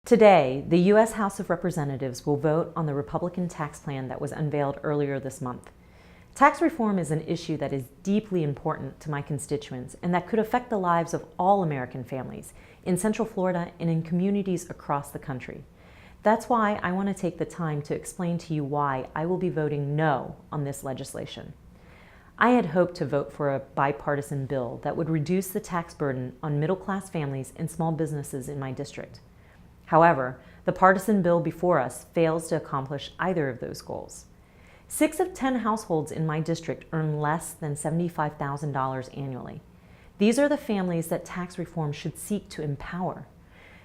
Today, the U.S. House of Representatives will vote on the Republican tax plan that was unveiled earlier this month. Tax reform is an issue that is deeply important to my constituents and that could affect the lives of all American families in Central Florida and in communities across the country. That's why I want to take the time to explain to you why I will be voting no on this legislation. I had hoped to vote for a bipartisan bill that would reduce the tax burden on middle-class families and small businesses in my district. However, the partisan bill before us fails to accomplish either of those goals. 6 of 10 households in my district earn less than $75,000 annually. These are the families that tax reform should seek to empower.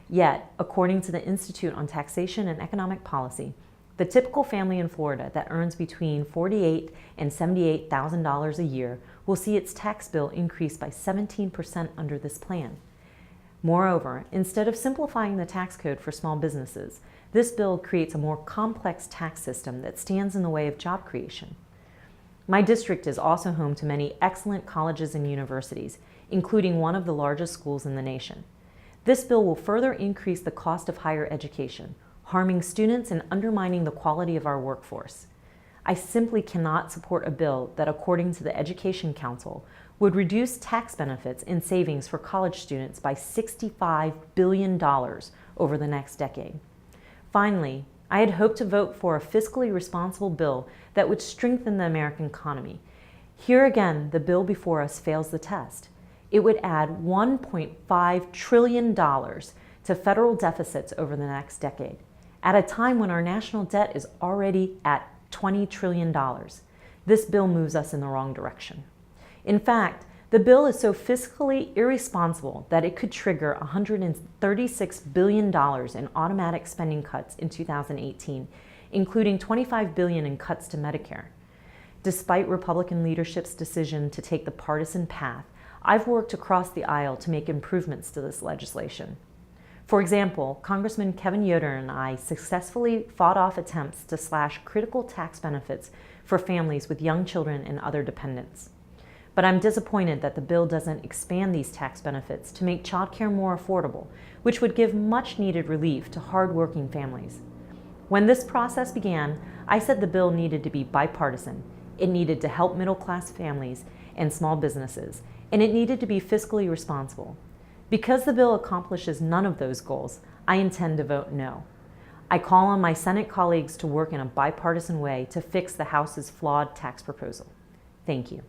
Yet, according to the Institute on Taxation and Economic Policy, the typical family in Florida that earns between $48,000 and $78,000 a year will see its tax bill increase by 17% under this plan. Moreover, instead of simplifying the tax code for small businesses, this bill creates a more complex tax system that stands in the way of job creation. My district is also home to many excellent colleges and universities, including one of the largest schools in the nation. This bill will further increase the cost of higher education, harming students and undermining the quality of our workforce. I simply cannot support a bill that, according to the Education Council, would reduce tax benefits and savings for college students by $65 billion over the next decade. Finally, I had hoped to vote for a fiscally responsible bill that would strengthen the American economy. Here again, the bill before us fails the test. It would add $1.5 trillion to federal deficits over the next decade, at a time when our national debt is already at $20 trillion. This bill moves us in the wrong direction. In fact, the bill is so fiscally irresponsible that it could trigger $136 billion in automatic spending cuts in 2018, including $25 billion in cuts to Medicare. Despite Republican leadership's decision to take the partisan path, I've worked across the aisle to make improvements to this legislation. For example, Congressman Kevin Yoder and I successfully fought off attempts to slash critical tax benefits for families with young children and other dependents. But I'm disappointed that the bill doesn't expand these tax benefits to make childcare more affordable, which would give much-needed relief to hard-working families. When this process began, I said the bill needed to be bipartisan. It needed to help middle-class families and small businesses, and it needed to be fiscally responsible. Because the bill accomplishes none of those goals, I intend to vote no. I call on my Senate colleagues to work in a bipartisan way to fix the House's flawed tax proposal. Thank you.